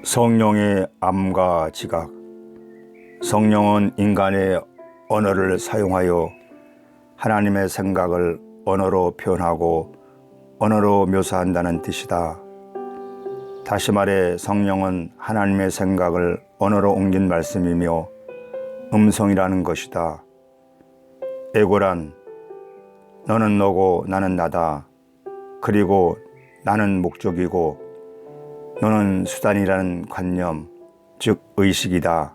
성령의 암과 지각. 성령은 인간의 언어를 사용하여 하나님의 생각을 언어로 표현하고 언어로 묘사한다는 뜻이다. 다시 말해 성령은 하나님의 생각을 언어로 옮긴 말씀이며 음성이라는 것이다. 에고란 너는 너고 나는 나다. 그리고 나는 목적이고 너는 수단이라는 관념, 즉 의식이다.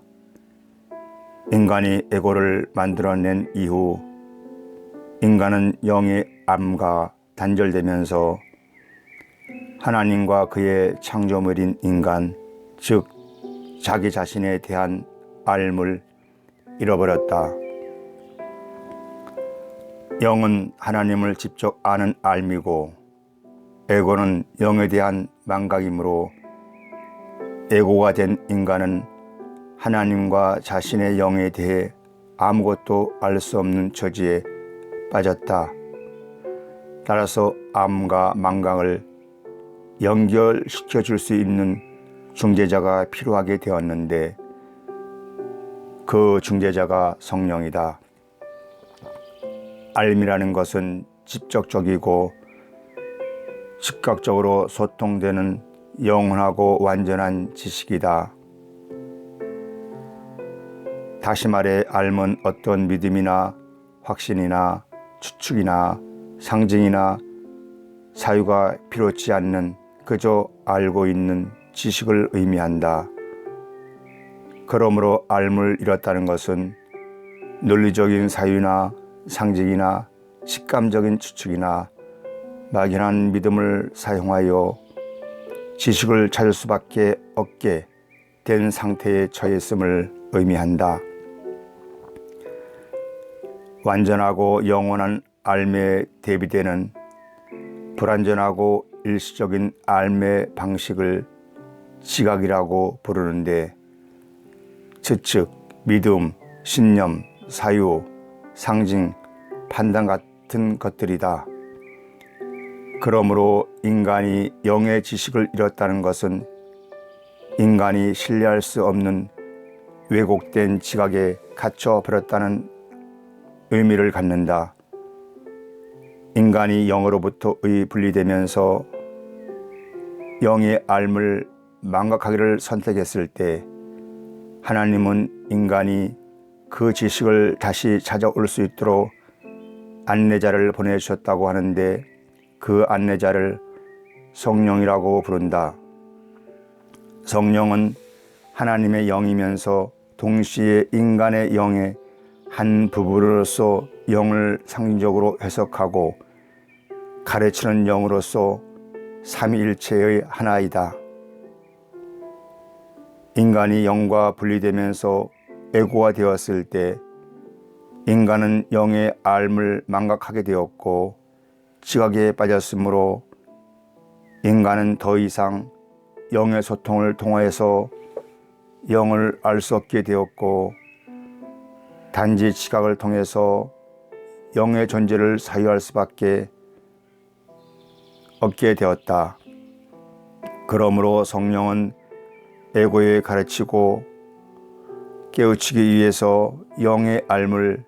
인간이 에고를 만들어낸 이후 인간은 영의 암과 단절되면서 하나님과 그의 창조물인 인간, 즉 자기 자신에 대한 알을 잃어버렸다. 영은 하나님을 직접 아는 알미고 에고는 영에 대한 망각이므로 에고가 된 인간은 하나님과 자신의 영에 대해 아무것도 알 수 없는 처지에 빠졌다. 따라서 암과 망각을 연결시켜 줄 수 있는 중재자가 필요하게 되었는데 그 중재자가 성령이다. 알미라는 것은 직접적이고 즉각적으로 소통되는 영원하고 완전한 지식이다. 다시 말해 알은 어떤 믿음이나 확신이나 추측이나 상징이나 사유가 필요치 않는 그저 알고 있는 지식을 의미한다. 그러므로 알을 잃었다는 것은 논리적인 사유나 상징이나 직감적인 추측이나 막연한 믿음을 사용하여 지식을 찾을 수밖에 없게 된 상태에 처했음을 의미한다. 완전하고 영원한 알매에 대비되는 불완전하고 일시적인 알매 방식을 지각이라고 부르는데 추측, 믿음, 신념, 사유, 상징, 판단 같은 것들이다. 그러므로 인간이 영의 지식을 잃었다는 것은 인간이 신뢰할 수 없는 왜곡된 지각에 갇혀버렸다는 의미를 갖는다. 인간이 영으로부터의 분리되면서 영의 알을 망각하기를 선택했을 때 하나님은 인간이 그 지식을 다시 찾아올 수 있도록 안내자를 보내주셨다고 하는데 그 안내자를 성령이라고 부른다. 성령은 하나님의 영이면서 동시에 인간의 영의 한 부분으로서 영을 상징적으로 해석하고 가르치는 영으로서 삼위일체의 하나이다. 인간이 영과 분리되면서 에고가 되었을 때 인간은 영의 알을 망각하게 되었고 지각에 빠졌으므로 인간은 더 이상 영의 소통을 통하여서 영을 알 수 없게 되었고 단지 지각을 통해서 영의 존재를 사유할 수밖에 없게 되었다. 그러므로 성령은 에고에 가르치고 깨우치기 위해서 영의 알을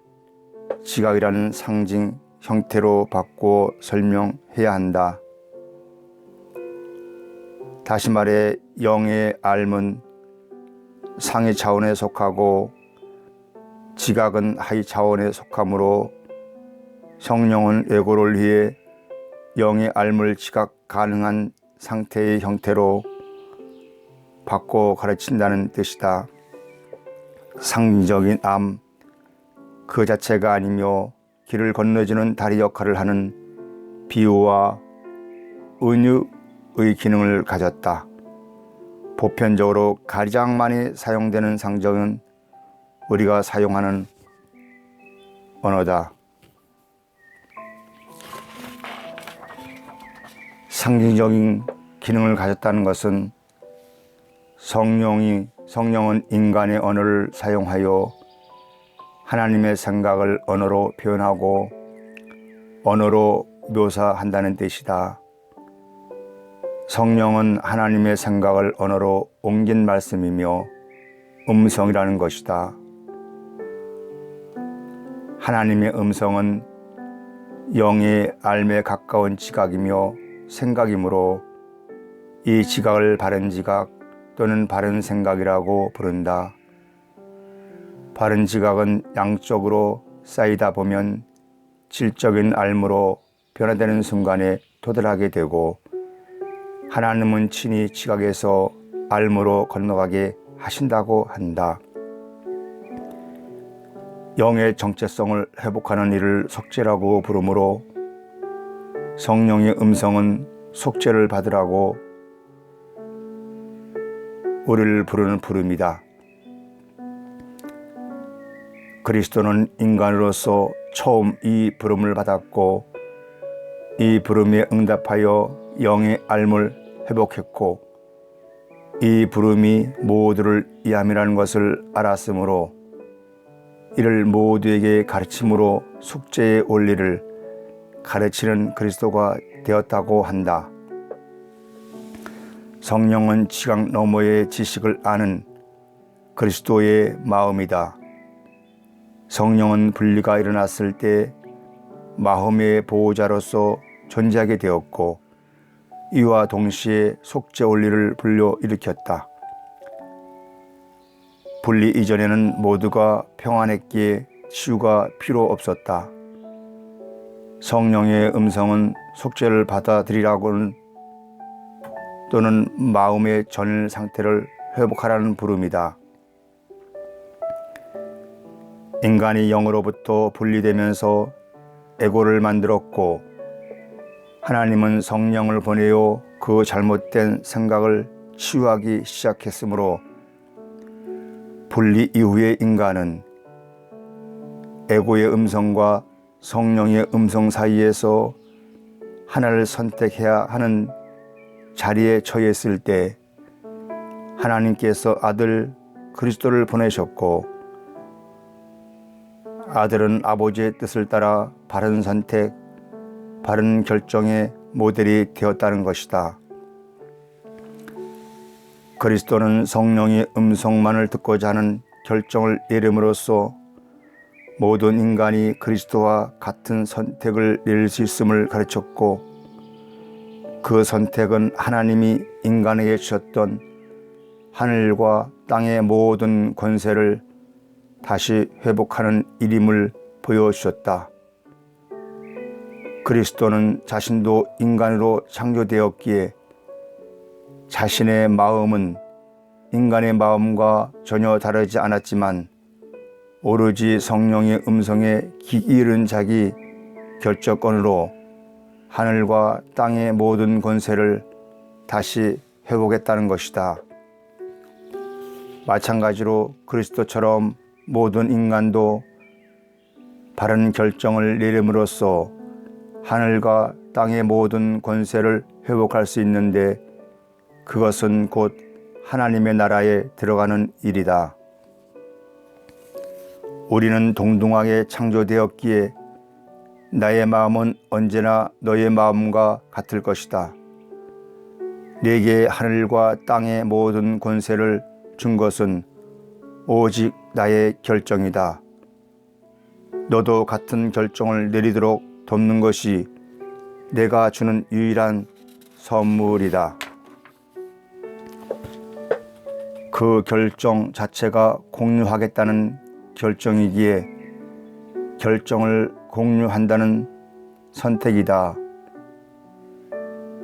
지각이라는 상징 형태로 바꾸어 설명해야 한다. 다시 말해 영의 알은 상위 차원에 속하고 지각은 하위 차원에 속하므로 성령은 에고를 위해 영의 알을 지각 가능한 상태의 형태로 바꿔 가르친다는 뜻이다. 상징적인 암 그 자체가 아니며 길을 건너주는 다리 역할을 하는 비유와 은유의 기능을 가졌다. 보편적으로 가장 많이 사용되는 상징은 우리가 사용하는 언어다. 상징적인 기능을 가졌다는 것은 성령은 인간의 언어를 사용하여 하나님의 생각을 언어로 표현하고 언어로 묘사한다는 뜻이다. 성령은 하나님의 생각을 언어로 옮긴 말씀이며 음성이라는 것이다. 하나님의 음성은 영의 알매 가까운 지각이며 생각이므로 이 지각을 바른 지각 또는 바른 생각이라고 부른다. 바른 지각은 양쪽으로 쌓이다 보면 질적인 알무로 변화되는 순간에 도달하게 되고, 하나님은 친히 지각에서 알무로 건너가게 하신다고 한다. 영의 정체성을 회복하는 일을 속죄라고 부르므로 성령의 음성은 속죄를 받으라고 우리를 부르는 부름이다. 그리스도는 인간으로서 처음 이 부름을 받았고 이 부름에 응답하여 영의 알물 회복했고 이 부름이 모두를 위함이라는 것을 알았으므로 이를 모두에게 가르침으로 속죄의 원리를 가르치는 그리스도가 되었다고 한다. 성령은 지각 너머의 지식을 아는 그리스도의 마음이다. 성령은 분리가 일어났을 때 마음의 보호자로서 존재하게 되었고 이와 동시에 속죄 원리를 불러일으켰다. 분리 이전에는 모두가 평안했기에 치유가 필요 없었다. 성령의 음성은 속죄를 받아들이라고는 또는 마음의 전일 상태를 회복하라는 부름이다. 인간이 영으로부터 분리되면서 에고를 만들었고 하나님은 성령을 보내어 그 잘못된 생각을 치유하기 시작했으므로 분리 이후의 인간은 에고의 음성과 성령의 음성 사이에서 하나를 선택해야 하는 자리에 처했을 때 하나님께서 아들 그리스도를 보내셨고 아들은 아버지의 뜻을 따라 바른 선택, 바른 결정의 모델이 되었다는 것이다. 그리스도는 성령의 음성만을 듣고자 하는 결정을 내림으로써 모든 인간이 그리스도와 같은 선택을 내릴 수 있음을 가르쳤고 그 선택은 하나님이 인간에게 주셨던 하늘과 땅의 모든 권세를 다시 회복하는 일임을 보여주셨다. 그리스도는 자신도 인간으로 창조되었기에 자신의 마음은 인간의 마음과 전혀 다르지 않았지만 오로지 성령의 음성에 귀 기울인 자기 결정권으로 하늘과 땅의 모든 권세를 다시 회복했다는 것이다. 마찬가지로 그리스도처럼 모든 인간도 바른 결정을 내림으로써 하늘과 땅의 모든 권세를 회복할 수 있는데 그것은 곧 하나님의 나라에 들어가는 일이다. 우리는 동등하게 창조되었기에 나의 마음은 언제나 너의 마음과 같을 것이다. 내게 하늘과 땅의 모든 권세를 준 것은 오직 나의 결정이다. 너도 같은 결정을 내리도록 돕는 것이 내가 주는 유일한 선물이다. 그 결정 자체가 공유하겠다는 결정이기에 결정을 공유한다는 선택이다.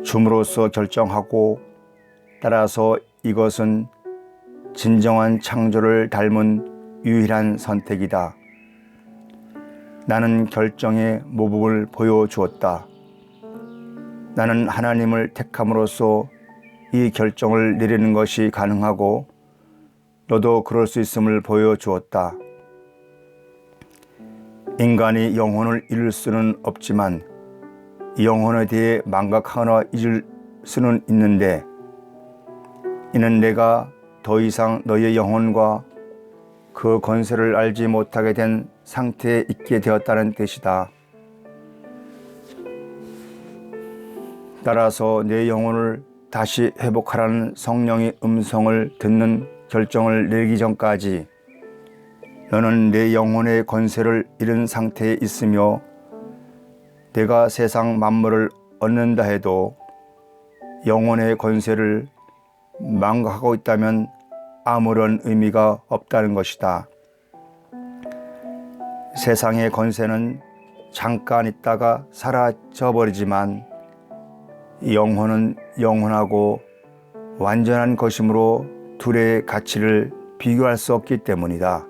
줌으로써 결정하고 따라서 이것은 진정한 창조를 닮은 유일한 선택이다. 나는 결정의 모범을 보여주었다. 나는 하나님을 택함으로써 이 결정을 내리는 것이 가능하고 너도 그럴 수 있음을 보여주었다. 인간이 영혼을 잃을 수는 없지만 영혼에 대해 망각하거나 잊을 수는 있는데 이는 내가 더 이상 너의 영혼과 그 권세를 알지 못하게 된 상태에 있게 되었다는 뜻이다. 따라서 내 영혼을 다시 회복하라는 성령의 음성을 듣는 결정을 내리기 전까지 너는 내 영혼의 권세를 잃은 상태에 있으며 내가 세상 만물을 얻는다 해도 영혼의 권세를 망각하고 있다면 아무런 의미가 없다는 것이다. 세상의 권세는 잠깐 있다가 사라져버리지만 영혼은 영원하고 완전한 것이므로 둘의 가치를 비교할 수 없기 때문이다.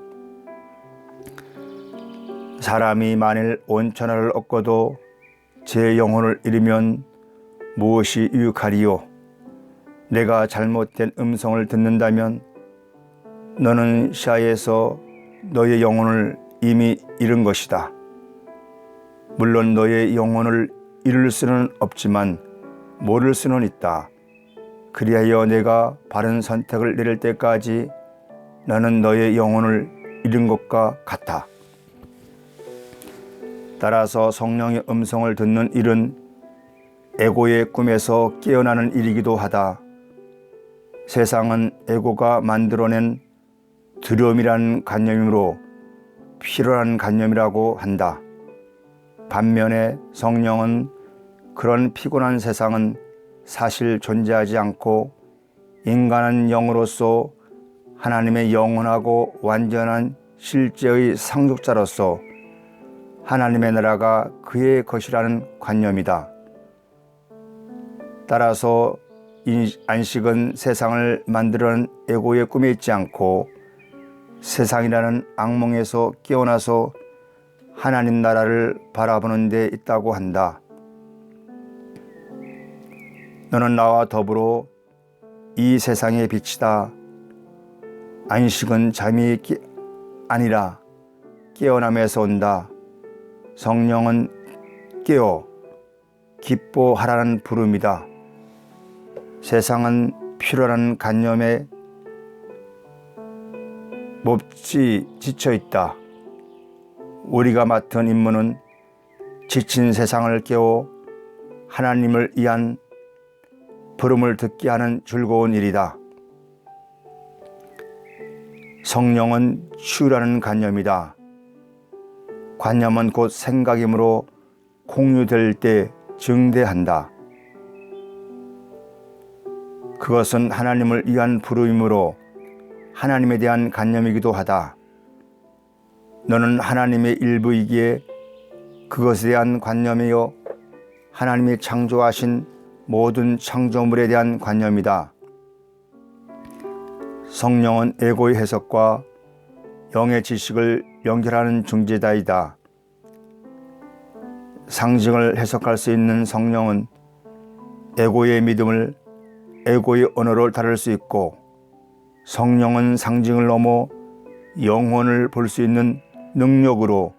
사람이 만일 온천하를 얻고도 제 영혼을 잃으면 무엇이 유익하리요? 내가 잘못된 음성을 듣는다면 너는 시야에서 너의 영혼을 이미 잃은 것이다. 물론 너의 영혼을 잃을 수는 없지만 모를 수는 있다. 그리하여 내가 바른 선택을 내릴 때까지 너는 너의 영혼을 잃은 것과 같아. 따라서 성령의 음성을 듣는 일은 에고의 꿈에서 깨어나는 일이기도 하다. 세상은 에고가 만들어낸 두려움이라는 관념이므로 필요한 관념이라고 한다. 반면에 성령은 그런 피곤한 세상은 사실 존재하지 않고 인간은 영으로서 하나님의 영원하고 완전한 실제의 상속자로서 하나님의 나라가 그의 것이라는 관념이다. 따라서 안식은 세상을 만드는 에고의 꿈에 있지 않고 세상이라는 악몽에서 깨어나서 하나님 나라를 바라보는 데 있다고 한다. 너는 나와 더불어 이 세상의 빛이다. 안식은 잠이 아니라 깨어남에서 온다. 성령은 깨어 기뻐하라는 부름이다. 세상은 필요한 관념에 몹시 지쳐있다. 우리가 맡은 임무는 지친 세상을 깨워 하나님을 위한 부름을 듣게 하는 즐거운 일이다. 성령은 치유라는 관념이다. 관념은 곧 생각이므로 공유될 때 증대한다. 그것은 하나님을 위한 부름이므로 하나님에 대한 관념이기도 하다. 너는 하나님의 일부이기에 그것에 대한 관념이요 하나님이 창조하신 모든 창조물에 대한 관념이다. 성령은 에고의 해석과 영의 지식을 연결하는 중재자이다. 상징을 해석할 수 있는 성령은 에고의 믿음을 에고의 언어로 다룰 수 있고 성령은 상징을 넘어 영혼을 볼 수 있는 능력으로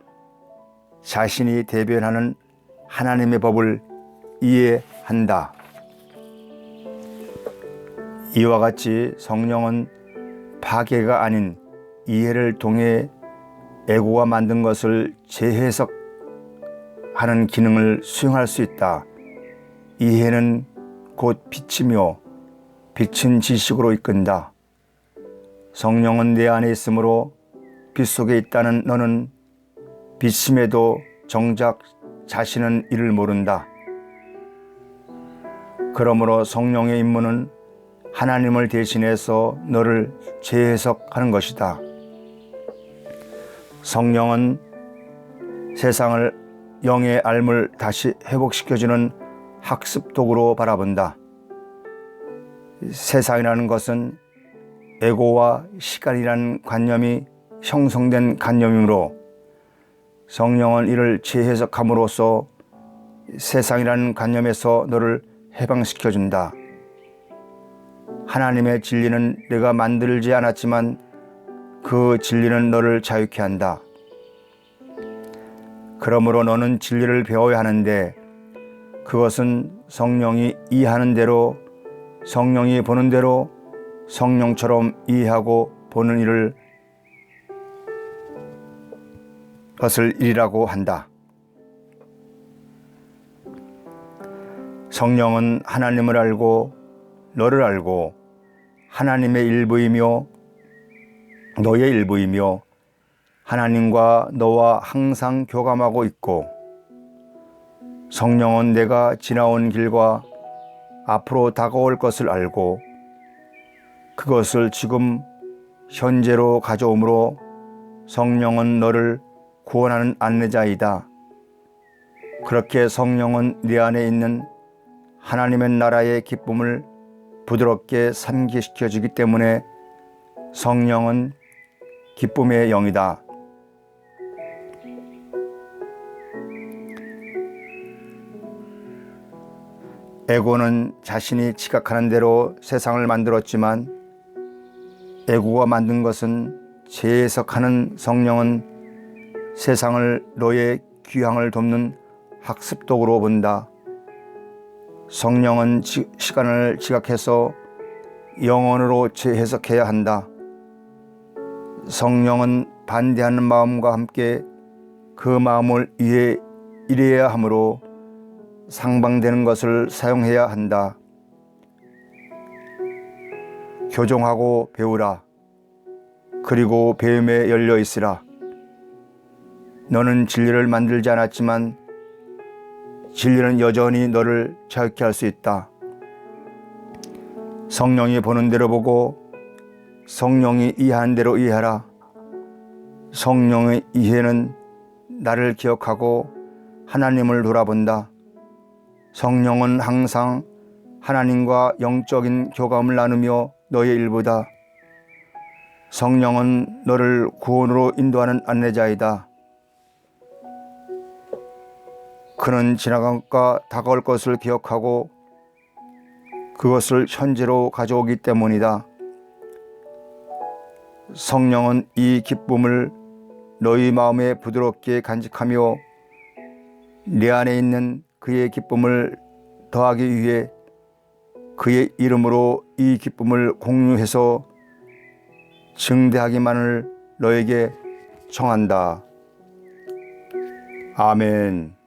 자신이 대변하는 하나님의 법을 이해한다. 이와 같이 성령은 파괴가 아닌 이해를 통해 에고가 만든 것을 재해석하는 기능을 수행할 수 있다. 이해는 곧 빛이며 빛은 지식으로 이끈다. 성령은 내 안에 있으므로 빛 속에 있다는 너는 빛임에도 정작 자신은 이를 모른다. 그러므로 성령의 임무는 하나님을 대신해서 너를 재해석하는 것이다. 성령은 세상을 영의 알물 다시 회복시켜주는 학습 도구로 바라본다. 세상이라는 것은 에고와 시간이라는 관념이 형성된 관념이므로 성령은 이를 재해석함으로써 세상이라는 관념에서 너를 해방시켜준다. 하나님의 진리는 내가 만들지 않았지만 그 진리는 너를 자유케 한다. 그러므로 너는 진리를 배워야 하는데 그것은 성령이 이해하는 대로 성령이 보는 대로 성령처럼 이해하고 보는 일을 것을 일이라고 한다. 성령은 하나님을 알고 너를 알고 하나님의 일부이며 너의 일부이며 하나님과 너와 항상 교감하고 있고 성령은 내가 지나온 길과 앞으로 다가올 것을 알고 그것을 지금 현재로 가져오므로 성령은 너를 구원하는 안내자이다. 그렇게 성령은 네 안에 있는 하나님의 나라의 기쁨을 부드럽게 상기시켜 주기 때문에 성령은 기쁨의 영이다. 에고는 자신이 지각하는 대로 세상을 만들었지만 에고가 만든 것은 재해석하는 성령은 세상을 너의 귀향을 돕는 학습독으로 본다. 성령은 시간을 지각해서 영혼으로 재해석해야 한다. 성령은 반대하는 마음과 함께 그 마음을 위해 일해야 하므로 상방되는 것을 사용해야 한다. 교종하고 배우라. 그리고 배움에 열려 있으라. 너는 진리를 만들지 않았지만 진리는 여전히 너를 자유케 할 수 있다. 성령이 보는 대로 보고 성령이 이해한 대로 이해하라. 성령의 이해는 나를 기억하고 하나님을 돌아본다. 성령은 항상 하나님과 영적인 교감을 나누며 너의 일부다. 성령은 너를 구원으로 인도하는 안내자이다. 그는 지나간 것과 다가올 것을 기억하고 그것을 현재로 가져오기 때문이다. 성령은 이 기쁨을 너희 마음에 부드럽게 간직하며 내 안에 있는 그의 기쁨을 더하기 위해 그의 이름으로 이 기쁨을 공유해서 증대하기만을 너에게 청한다. 아멘.